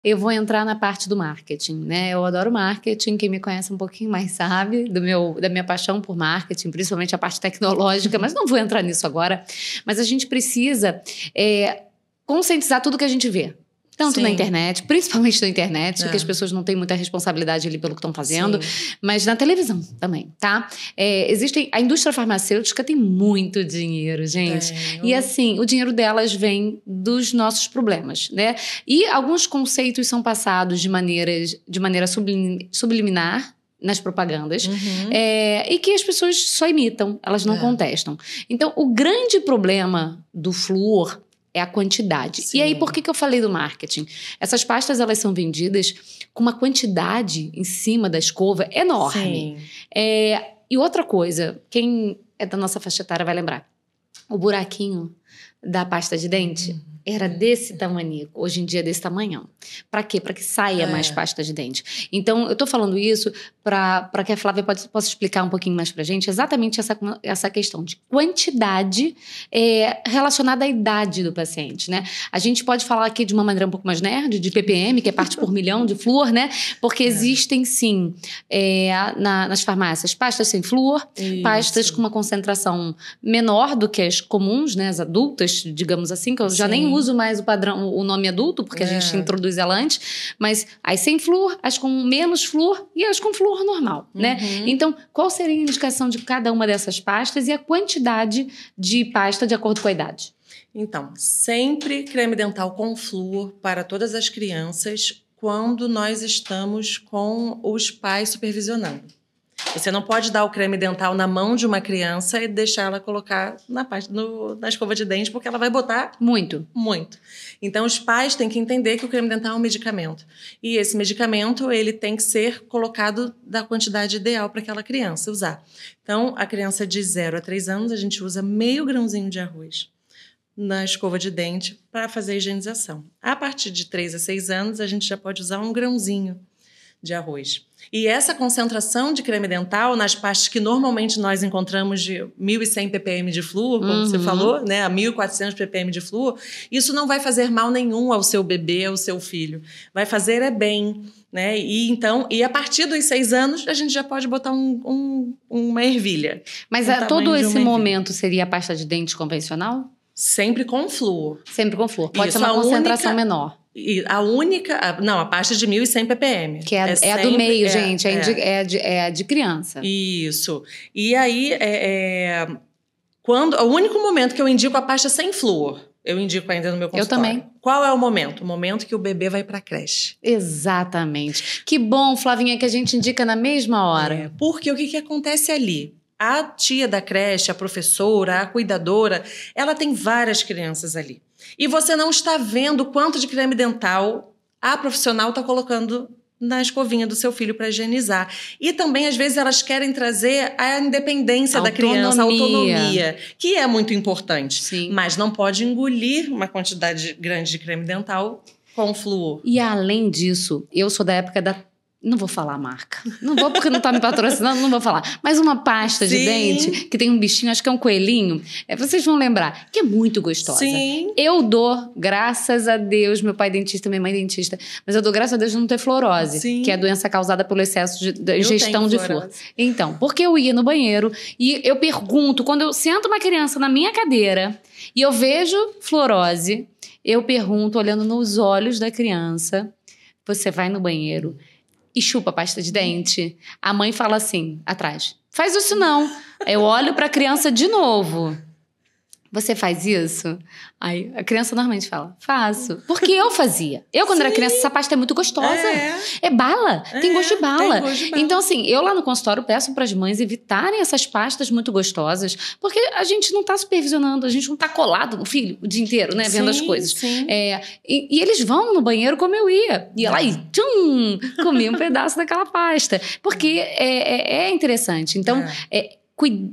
Eu vou entrar na parte do marketing, né? Eu adoro marketing, quem me conhece um pouquinho mais sabe da minha paixão por marketing, principalmente a parte tecnológica, mas não vou entrar nisso agora. Mas a gente precisa conscientizar tudo que a gente vê. Tanto na internet, principalmente na internet, porque as pessoas não têm muita responsabilidade ali pelo que estão fazendo, mas na televisão também, tá? A indústria farmacêutica tem muito dinheiro, gente. E assim, o dinheiro delas vem dos nossos problemas, né? E alguns conceitos são passados de maneira subliminar nas propagandas, e que as pessoas só imitam, elas não contestam. Então, o grande problema do flúor é a quantidade. E aí, por que eu falei do marketing? Essas pastas, elas são vendidas com uma quantidade em cima da escova enorme. E outra coisa, quem é da nossa faixa etária vai lembrar. O buraquinho da pasta de dente era desse tamanho. Hoje em dia é desse tamanhão. Para quê? Para que saia mais pasta de dente. Então, eu tô falando isso para que a Flávia possa explicar um pouquinho mais pra gente exatamente essa questão de quantidade relacionada à idade do paciente, né? A gente pode falar aqui de uma maneira um pouco mais nerd, de ppm, que é parte por milhão de flúor, né? Porque existem, sim, nas farmácias, pastas sem flúor, pastas com uma concentração menor do que as comuns, né? As adultas, digamos assim, que eu já nem uso mais o nome adulto, porque a gente introduz ela antes, mas as sem flúor, as com menos flúor e as com flúor normal, né? Então, qual seria a indicação de cada uma dessas pastas e a quantidade de pasta de acordo com a idade? Então, sempre creme dental com flúor para todas as crianças quando nós estamos com os pais supervisionando. Você não pode dar o creme dental na mão de uma criança e deixar ela colocar na escova de dente, porque ela vai botar muito. Então, os pais têm que entender que o creme dental é um medicamento. E esse medicamento, ele tem que ser colocado da quantidade ideal para aquela criança usar. Então, a criança de 0 a 3 anos, a gente usa meio grãozinho de arroz na escova de dente para fazer a higienização. A partir de 3 a 6 anos, a gente já pode usar um grãozinho de arroz. E essa concentração de creme dental nas pastas que normalmente nós encontramos de 1.100 ppm de flúor, como você falou, né, a 1.400 ppm de flúor, isso não vai fazer mal nenhum ao seu bebê, ao seu filho. Vai fazer bem, né? E a partir dos 6 anos a gente já pode botar uma ervilha. Mas todo esse momento seria a pasta de dente convencional? Sempre com flúor. Sempre com flúor. Pode ser uma concentração menor. E a pasta de 1.100 ppm. Que é a do meio, gente. É a de criança. Isso. E aí, o único momento que eu indico a pasta sem flúor, eu indico ainda no meu consultório. Eu também. Qual é o momento? O momento que o bebê vai para a creche. Exatamente. Que bom, Flavinha, que a gente indica na mesma hora. Porque o que acontece ali? A tia da creche, a professora, a cuidadora, ela tem várias crianças ali. E você não está vendo quanto de creme dental a profissional está colocando na escovinha do seu filho para higienizar. E também, às vezes, elas querem trazer a independência da criança, a autonomia, que é muito importante. Sim. Mas não pode engolir uma quantidade grande de creme dental com flúor. E, além disso, eu sou da época da... Não vou falar a marca. Não vou porque não tá me patrocinando, não vou falar. Mas uma pasta de dente que tem um bichinho, acho que é um coelhinho. Vocês vão lembrar, que é muito gostosa. Sim. Eu dou, graças a Deus, meu pai é dentista, minha mãe é dentista, mas eu dou graças a Deus de não ter fluorose, que é a doença causada pelo excesso de ingestão de flúor. Então, porque eu ia no banheiro e eu pergunto, quando eu sento uma criança na minha cadeira e eu vejo fluorose, eu pergunto, olhando nos olhos da criança, você vai no banheiro e chupa a pasta de dente? A mãe fala assim, atrás, faz isso não. Eu olho pra criança de novo. Você faz isso? Aí a criança normalmente fala, faço. Porque eu fazia. Eu, quando era criança, essa pasta é muito gostosa. É bala. Tem gosto de bala. Então, assim, eu lá no consultório peço para as mães evitarem essas pastas muito gostosas, porque a gente não tá supervisionando, a gente não tá colado no filho o dia inteiro, né? Vendo as coisas. E eles vão no banheiro como eu ia. Ia lá e comia um pedaço daquela pasta. Porque é interessante. Então,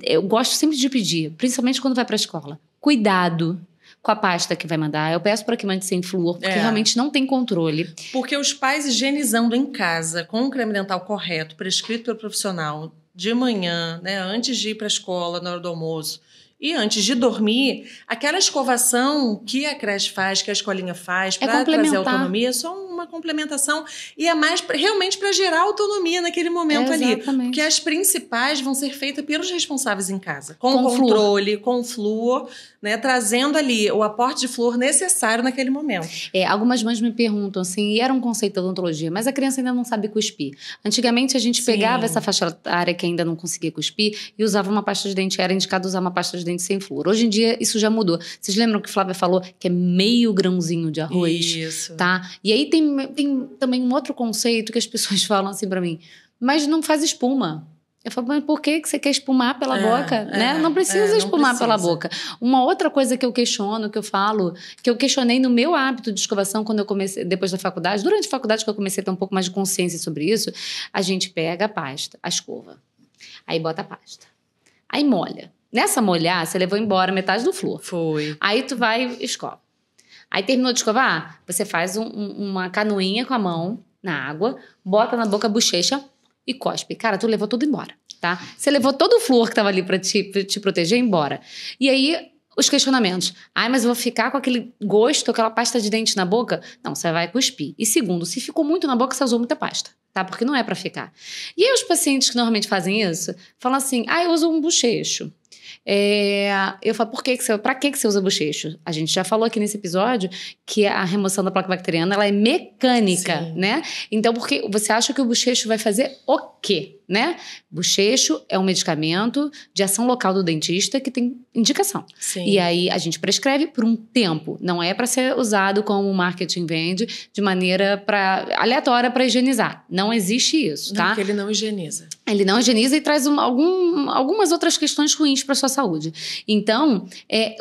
eu gosto sempre de pedir, principalmente quando vai para a escola, cuidado com a pasta que vai mandar. Eu peço para que mande sem flúor, porque realmente não tem controle. Porque os pais higienizando em casa com o creme dental correto, prescrito pelo profissional, de manhã, né, antes de ir para a escola, na hora do almoço, e antes de dormir, aquela escovação que a creche faz, que a escolinha faz, para trazer autonomia, é só uma complementação e é mais realmente para gerar autonomia naquele momento ali. Porque as principais vão ser feitas pelos responsáveis em casa, com controle, com flúor, né, trazendo ali o aporte de flúor necessário naquele momento. Algumas mães me perguntam assim, e era um conceito da odontologia, mas a criança ainda não sabe cuspir. Antigamente a gente pegava essa faixa etária que ainda não conseguia cuspir e usava uma pasta de dente, era indicado usar uma pasta de dente sem flúor. Hoje em dia isso já mudou. Vocês lembram que Flávia falou que é meio grãozinho de arroz? Isso. Tá? E aí tem também um outro conceito que as pessoas falam assim pra mim, mas não faz espuma. Eu falo, mas por que você quer espumar pela boca? Né? Não precisa espumar pela boca. Uma outra coisa que eu questiono, que eu falo, que eu questionei no meu hábito de escovação quando eu comecei, depois da faculdade, durante a faculdade que eu comecei a ter um pouco mais de consciência sobre isso, a gente pega a pasta, a escova, aí bota a pasta, aí molha. Nessa molhar, você levou embora metade do flúor. Foi. Aí tu vai e escova. Aí terminou de escovar, você faz uma canoinha com a mão na água, bota na boca a bochecha, e cospe. Cara, tu levou tudo embora, tá? Você levou todo o flúor que tava ali pra te proteger embora. E aí, os questionamentos. Mas eu vou ficar com aquele gosto, aquela pasta de dente na boca? Não, você vai cuspir. E segundo, se ficou muito na boca, você usou muita pasta, tá? Porque não é pra ficar. E aí, os pacientes que normalmente fazem isso, falam assim, eu uso um bochecho. Eu falo, pra que você usa bochecho? A gente já falou aqui nesse episódio que a remoção da placa bacteriana ela é mecânica, né? Então, porque você acha que o bochecho vai fazer o quê? Né? Bochecho é um medicamento de ação local do dentista que tem indicação. Sim. E aí a gente prescreve por um tempo. Não é para ser usado como o marketing vende de maneira aleatória para higienizar. Não existe isso, tá? Não, porque ele não higieniza. Ele não higieniza e traz algumas outras questões ruins para sua saúde. Então,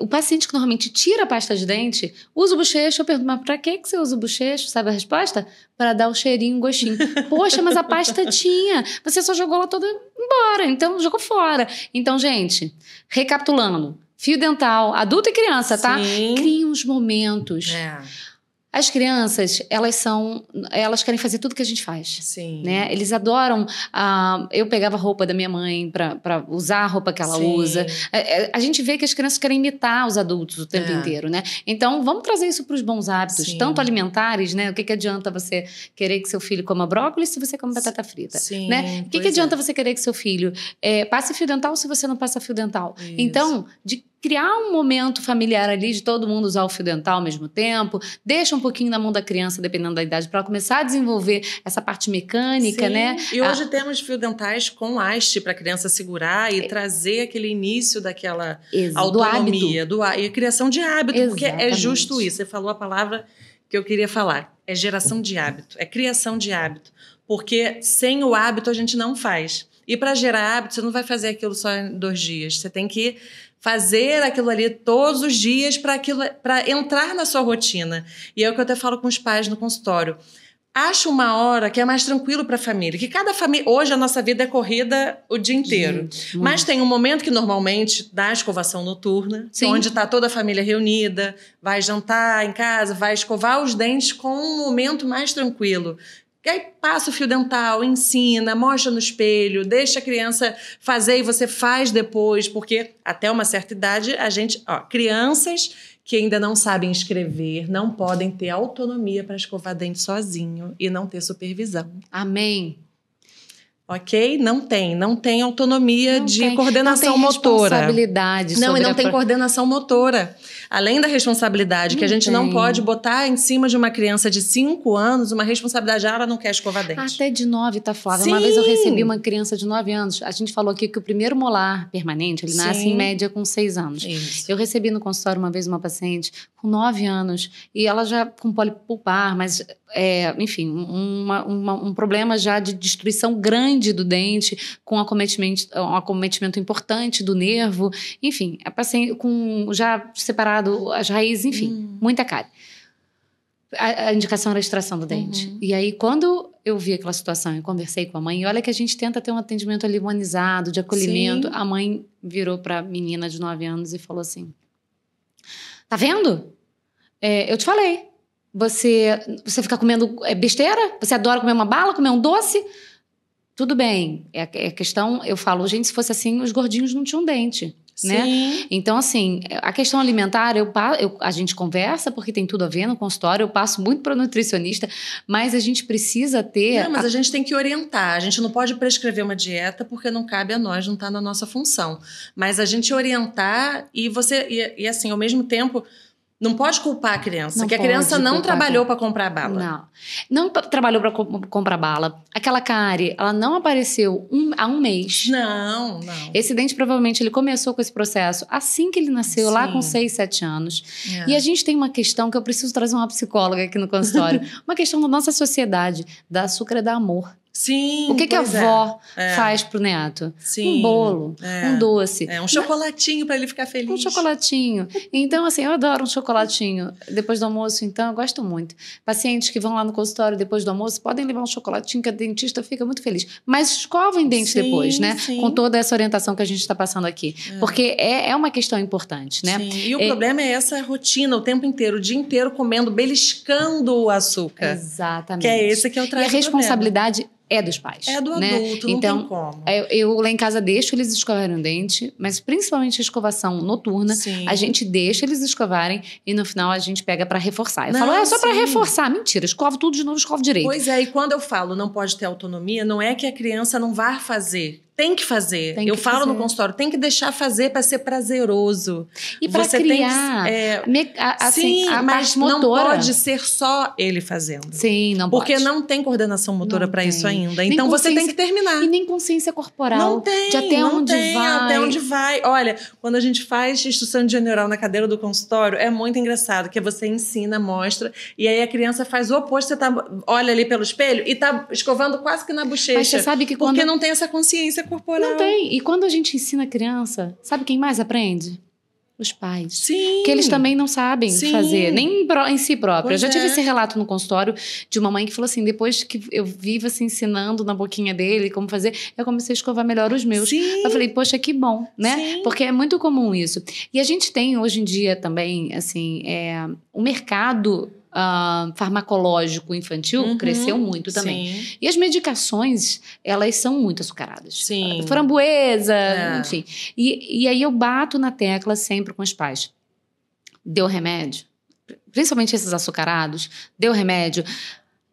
o paciente que normalmente tira a pasta de dente, usa o bochecho, eu pergunto, mas para que você usa o bochecho? Sabe a resposta? Para dar o cheirinho, o gostinho. Poxa, mas a pasta tinha. Você só jogou ela toda embora, então jogou fora. Então, gente, recapitulando. Fio dental, adulto e criança, tá? Criem uns momentos. As crianças, elas querem fazer tudo que a gente faz. Sim. Né? Eles adoram... eu pegava a roupa da minha mãe para usar a roupa que ela usa. A gente vê que as crianças querem imitar os adultos o tempo inteiro, né? Então, vamos trazer isso para os bons hábitos, tanto alimentares, né? O que adianta você querer que seu filho coma brócolis se você come batata frita? Sim, né? O que adianta você querer que seu filho passe fio dental se você não passa fio dental? Isso. Então, de criar um momento familiar ali de todo mundo usar o fio dental ao mesmo tempo, deixa um pouquinho na mão da criança, dependendo da idade, para ela começar a desenvolver essa parte mecânica, né? E hoje temos fio dentais com haste para a criança segurar e trazer aquele início daquela autonomia, e a criação de hábito, porque é justo isso. Você falou a palavra que eu queria falar, é geração de hábito, é criação de hábito, porque sem o hábito a gente não faz. E para gerar hábito, você não vai fazer aquilo só em 2 dias, você tem que fazer aquilo ali todos os dias para entrar na sua rotina. E é o que eu até falo com os pais no consultório. Acha uma hora que é mais tranquilo para a família. Que cada família... Hoje a nossa vida é corrida o dia inteiro. Gente, mas tem um momento que normalmente dá a escovação noturna, onde está toda a família reunida, vai jantar em casa, vai escovar os dentes com um momento mais tranquilo. E aí passa o fio dental, ensina, mostra no espelho, deixa a criança fazer e você faz depois, porque até uma certa idade crianças que ainda não sabem escrever não podem ter autonomia para escovar dente sozinho e não ter supervisão. Amém. Ok? Não tem autonomia de coordenação motora. Responsabilidade. Não, e não tem coordenação motora. Além da responsabilidade, que a gente não pode botar em cima de uma criança de 5 anos uma responsabilidade, ela não quer escovar dente. Até de 9, tá, Flávia? Uma vez eu recebi uma criança de 9 anos. A gente falou aqui que o primeiro molar permanente, ele nasce em média com 6 anos. Isso. Eu recebi no consultório uma vez uma paciente com 9 anos e ela já com pólipo pulpar, mas, enfim, um problema já de destruição grande do dente, com um acometimento importante do nervo, enfim, a paciente com já separado as raízes, enfim, muita cárie. A indicação era a extração do dente. E aí, quando eu vi aquela situação e conversei com a mãe, e olha que a gente tenta ter um atendimento ali humanizado, de acolhimento, a mãe virou para a menina de 9 anos e falou assim, tá vendo? Eu te falei, você fica comendo besteira? Você adora comer uma bala, comer um doce? Tudo bem, é questão, eu falo, gente, se fosse assim, os gordinhos não tinham dente. né? Então, assim, a questão alimentar, a gente conversa porque tem tudo a ver no consultório, eu passo muito para o nutricionista, mas a gente precisa ter... Não, mas a gente tem que orientar, a gente não pode prescrever uma dieta porque não cabe a nós, não está na nossa função. Mas a gente orientar e assim, ao mesmo tempo... Não pode culpar a criança, que a criança não trabalhou para comprar bala. Não trabalhou para comprar bala. Aquela cárie, ela não apareceu há um mês. Não. Esse dente, provavelmente, ele começou com esse processo assim que ele nasceu, lá com 6, 7 anos. E a gente tem uma questão que eu preciso trazer uma psicóloga aqui no consultório. Uma questão da nossa sociedade, da açúcar e da amor. Sim, o que a avó faz pro neto? Sim, um bolo, um doce. Um chocolatinho para ele ficar feliz. Um chocolatinho. Então, assim, eu adoro um chocolatinho. Depois do almoço, então, eu gosto muito. Pacientes que vão lá no consultório depois do almoço podem levar um chocolatinho que a dentista fica muito feliz. Mas escovem dentes depois, né? Sim. Com toda essa orientação que a gente está passando aqui. Porque é uma questão importante, né? Sim. E o problema é essa rotina, o tempo inteiro, o dia inteiro comendo, beliscando o açúcar. Exatamente. Que é esse que é o traje. E a responsabilidade é dos pais. É do né? adulto, então, não tem como. Eu lá em casa deixo eles escovarem o dente, mas principalmente a escovação noturna, a gente deixa eles escovarem e no final a gente pega pra reforçar. Eu falo, é só pra reforçar. Mentira, escovo tudo de novo, escovo direito. Pois é, e quando eu falo não pode ter autonomia, não é que a criança não vá fazer. Tem que fazer. Eu falo no consultório, tem que deixar fazer para ser prazeroso. E para criar a mas parte motora. Não pode ser só ele fazendo. Sim, não pode. Porque não tem coordenação motora para isso ainda. Então você tem que terminar. E nem consciência corporal. Não tem. De até onde vai. Olha, quando a gente faz instrução de neural na cadeira do consultório, é muito engraçado, que você ensina, mostra, e aí a criança faz o oposto. Você olha ali pelo espelho e tá escovando quase que na bochecha. Mas você sabe que porque não tem essa consciência corporal. Não tem. E quando a gente ensina a criança, sabe quem mais aprende? Os pais. Sim. Que eles também não sabem fazer, nem em si próprio. Eu já tive esse relato no consultório de uma mãe que falou assim, depois que eu vivo assim, ensinando na boquinha dele como fazer, eu comecei a escovar melhor os meus. Sim. Eu falei, poxa, que bom, né? Sim. Porque é muito comum isso. E a gente tem hoje em dia também, assim, o mercado farmacológico infantil cresceu muito também. Sim. E as medicações, elas são muito açucaradas. Sim. Framboesa, enfim. E aí eu bato na tecla sempre com os pais. Deu remédio, principalmente esses açucarados, deu remédio,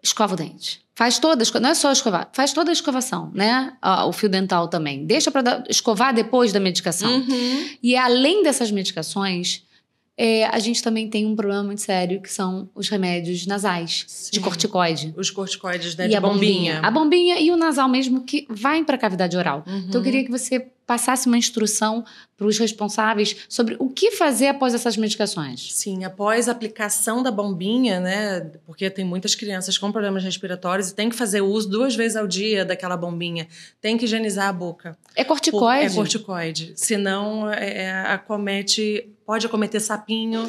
escova o dente. Faz toda, não é só escovar, faz toda a escovação, né? O fio dental também. Deixa para escovar depois da medicação. E além dessas medicações, a gente também tem um problema muito sério, que são os remédios nasais, de corticoide. Os corticoides, né? E de a bombinha. A bombinha e o nasal mesmo, que vai para a cavidade oral. Então, eu queria que você passasse uma instrução para os responsáveis sobre o que fazer após essas medicações. Sim, após a aplicação da bombinha, né? Porque tem muitas crianças com problemas respiratórios e tem que fazer uso 2 vezes ao dia daquela bombinha. Tem que higienizar a boca. É corticoide? É corticoide. Senão, pode acometer sapinho,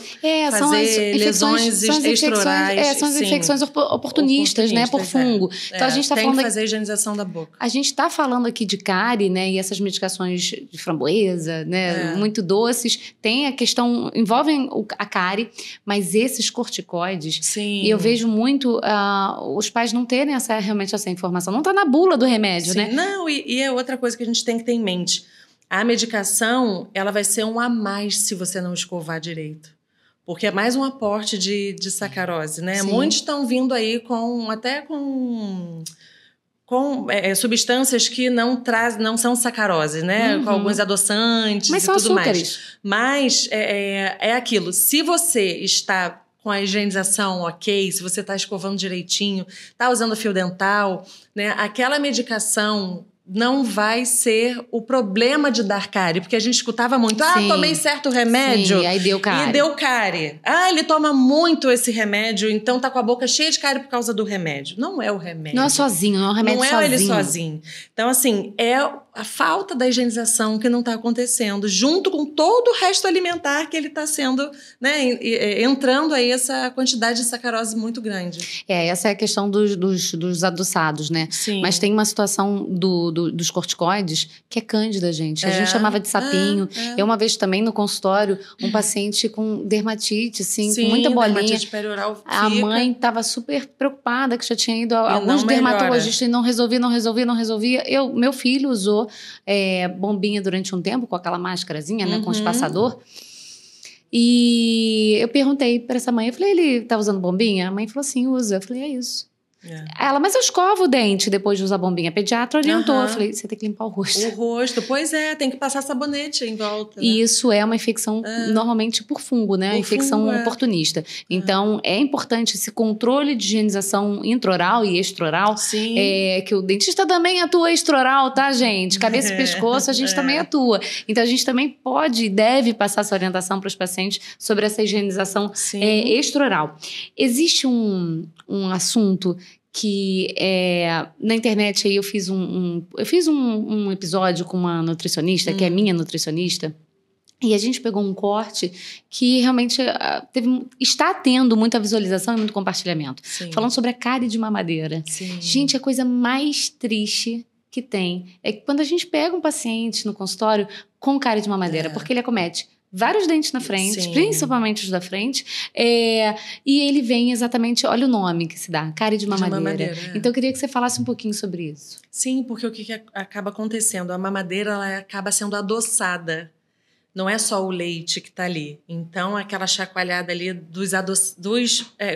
são as lesões extraorais. São as infecções oportunistas, né? Por fungo. Então, a gente tá tem falando que fazer a higienização da boca. A gente está falando aqui de cárie, né? E essas medicações de framboesa, né? Muito doces. Tem a questão, envolvem a cárie, mas esses corticoides... Sim. E eu vejo muito os pais não terem realmente essa informação. Não está na bula do remédio, né? Não, e é outra coisa que a gente tem que ter em mente. A medicação, ela vai ser um a mais se você não escovar direito. Porque é mais um aporte de sacarose, né? Sim. Muitos estão vindo aí com substâncias que não são sacarose, né? Com alguns adoçantes Mas e são tudo açúcares. mais. Mas é aquilo. Se você está com a higienização ok, se você está escovando direitinho, está usando fio dental, né? Aquela medicação não vai ser o problema de dar cárie, porque a gente escutava muito, tomei certo remédio. Sim, aí deu cárie. E deu cárie. Ele toma muito esse remédio, então tá com a boca cheia de cárie por causa do remédio. Não é o remédio. Não é sozinho, não é o remédio sozinho. Não é ele sozinho. Então, assim, é a falta da higienização que não tá acontecendo, junto com todo o resto alimentar que ele tá sendo, né, entrando aí essa quantidade de sacarose muito grande. Essa é a questão dos adoçados, né? Sim. Mas tem uma situação dos corticoides que é cândida, gente. A gente chamava de sapinho. Eu, uma vez também no consultório, um paciente com dermatite, assim, com muita bolinha. Dermatite perioral fica. A mãe estava super preocupada, que já tinha ido a alguns dermatologistas e não resolvia. Meu filho usou usou bombinha durante um tempo, com aquela máscarazinha, né? Com espaçador. E eu perguntei para essa mãe, eu falei, ele tá usando bombinha? A mãe falou assim, usa. Eu falei, é isso. Ela, mas eu escovo o dente depois de usar a bombinha. A pediatra orientou. Eu falei, você tem que limpar o rosto. O rosto, pois é, tem que passar sabonete em volta. Né? E isso é uma infecção normalmente por fungo, né? Infecção oportunista. Então, é importante esse controle de higienização intraoral e extraoral. Sim. Que o dentista também atua extraoral, tá, gente? Cabeça e pescoço, a gente também atua. Então, a gente também pode e deve passar essa orientação para os pacientes sobre essa higienização extraoral. Existe um assunto que na internet aí eu fiz um episódio com uma nutricionista, que é minha nutricionista, e a gente pegou um corte que realmente está tendo muita visualização e muito compartilhamento. Sim. Falando sobre a cárie de mamadeira. Sim. Gente, a coisa mais triste que tem é que quando a gente pega um paciente no consultório com cárie de mamadeira, porque ele acomete vários dentes na frente, principalmente os da frente, e ele vem exatamente, olha o nome que se dá, cárie de mamadeira. Então, eu queria que você falasse um pouquinho sobre isso. Sim, porque o que acaba acontecendo? A mamadeira, ela acaba sendo adoçada. Não é só o leite que está ali. Então, aquela chacoalhada ali dos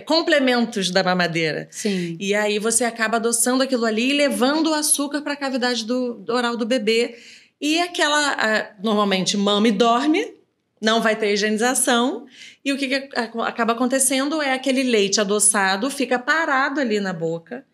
complementos da mamadeira. Sim. E aí, você acaba adoçando aquilo ali e levando o açúcar para a cavidade oral do bebê. E normalmente, mama e dorme, não vai ter higienização. E o que acaba acontecendo é aquele leite adoçado fica parado ali na boca.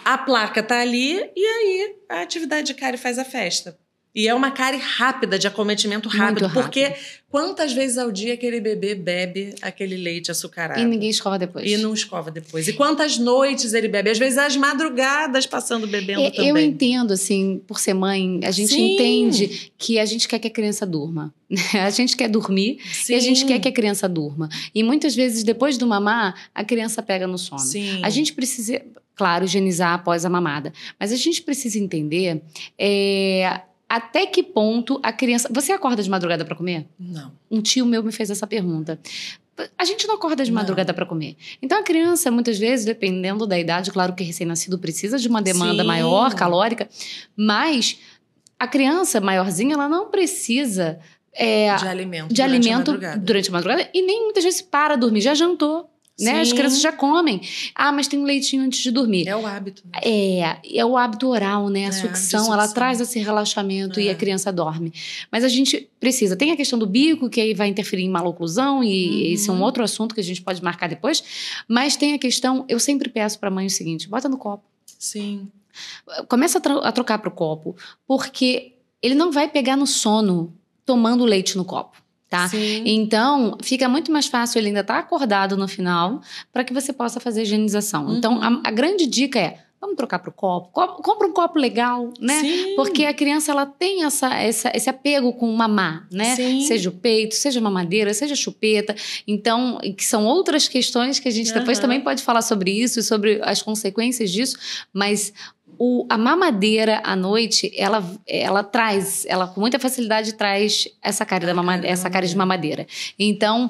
A placa tá ali e aí a atividade de cárie faz a festa. E é uma cárie rápida, de acometimento rápido. Porque quantas vezes ao dia aquele bebê bebe aquele leite açucarado? E ninguém escova depois. E não escova depois. E quantas noites ele bebe? Às vezes às madrugadas passando bebendo também. Eu entendo, assim, por ser mãe, a gente entende que a gente quer que a criança durma. A gente quer dormir e a gente quer que a criança durma. E muitas vezes, depois do mamar, a criança pega no sono. Sim. A gente precisa, claro, higienizar após a mamada. Mas a gente precisa entender... até que ponto a criança... Você acorda de madrugada para comer? Não. Um tio meu me fez essa pergunta. A gente não acorda de madrugada para comer. Então, a criança, muitas vezes, dependendo da idade, claro que recém-nascido precisa de uma demanda maior, calórica, mas a criança maiorzinha, ela não precisa de alimento durante a madrugada e nem muitas vezes para dormir, já jantou. Né? As crianças já comem. Mas tem um leitinho antes de dormir. É o hábito. Né? É o hábito oral, né? A sucção, ela traz esse relaxamento e a criança dorme. Mas a gente precisa. Tem a questão do bico, que aí vai interferir em maloclusão, e esse é um outro assunto que a gente pode marcar depois. Mas tem a questão, eu sempre peço pra mãe o seguinte, bota no copo. Sim. Começa a trocar pro copo, porque ele não vai pegar no sono tomando leite no copo. Tá? Então, fica muito mais fácil ele ainda estar acordado no final para que você possa fazer a higienização. Então, a grande dica é, vamos trocar para o copo. Compra um copo legal, né? Sim. Porque a criança, ela tem esse apego com o mamar, né? Sim. Seja o peito, seja a mamadeira, seja a chupeta. Então, que são outras questões que a gente depois também pode falar sobre isso e sobre as consequências disso, mas... A mamadeira à noite, ela com muita facilidade traz essa cárie cárie de mamadeira. Então,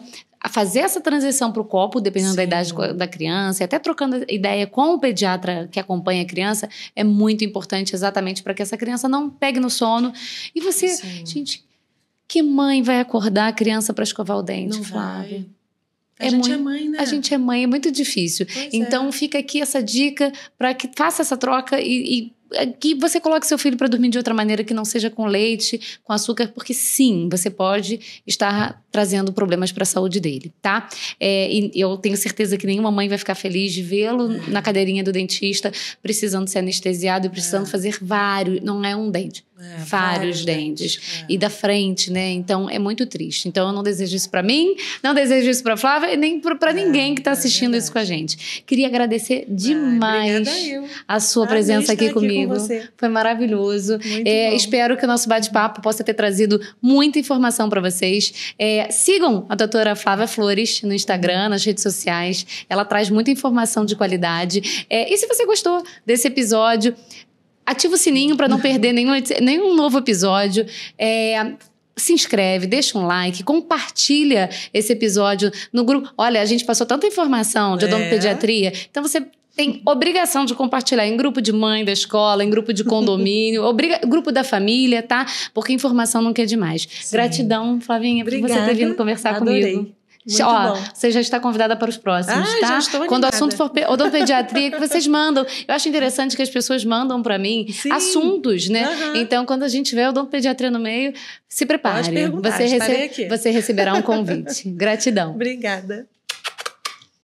fazer essa transição para o copo, dependendo da idade da criança, e até trocando ideia com o pediatra que acompanha a criança, é muito importante exatamente para que essa criança não pegue no sono. E você, gente, que mãe vai acordar a criança para escovar o dente, Flávia? A gente é mãe, né? A gente é mãe, é muito difícil. Então, fica aqui essa dica para que faça essa troca e que você coloque seu filho para dormir de outra maneira, que não seja com leite, com açúcar, porque sim, você pode estar trazendo problemas para a saúde dele, tá? E eu tenho certeza que nenhuma mãe vai ficar feliz de vê-lo na cadeirinha do dentista, precisando ser anestesiado e precisando fazer vários, não é um dente, vários dentes. E da frente, né? Então, é muito triste. Então, eu não desejo isso para mim, não desejo isso para Flávia e nem para ninguém que está assistindo isso com a gente. Queria agradecer demais a sua presença aqui comigo. Foi maravilhoso. Espero que o nosso bate-papo possa ter trazido muita informação para vocês. Sigam a doutora Flávia Flores no Instagram, nas redes sociais. Ela traz muita informação de qualidade. E se você gostou desse episódio, ativa o sininho para não perder nenhum novo episódio. Se inscreve, deixa um like, compartilha esse episódio no grupo. Olha, a gente passou tanta informação de odontopediatria, então você tem obrigação de compartilhar em grupo de mãe da escola, em grupo de condomínio, grupo da família, tá? Porque informação nunca é demais. Sim. Gratidão, Flavinha, por você ter vindo conversar comigo. Muito bom. Você já está convidada para os próximos, tá? Já estou animada. Quando o assunto for odontopediatria, que vocês mandam. Eu acho interessante que as pessoas mandam para mim assuntos, né? Então, quando a gente tiver odontopediatria no meio, se prepare. Pode perguntar, você receberá um convite. Gratidão. Obrigada.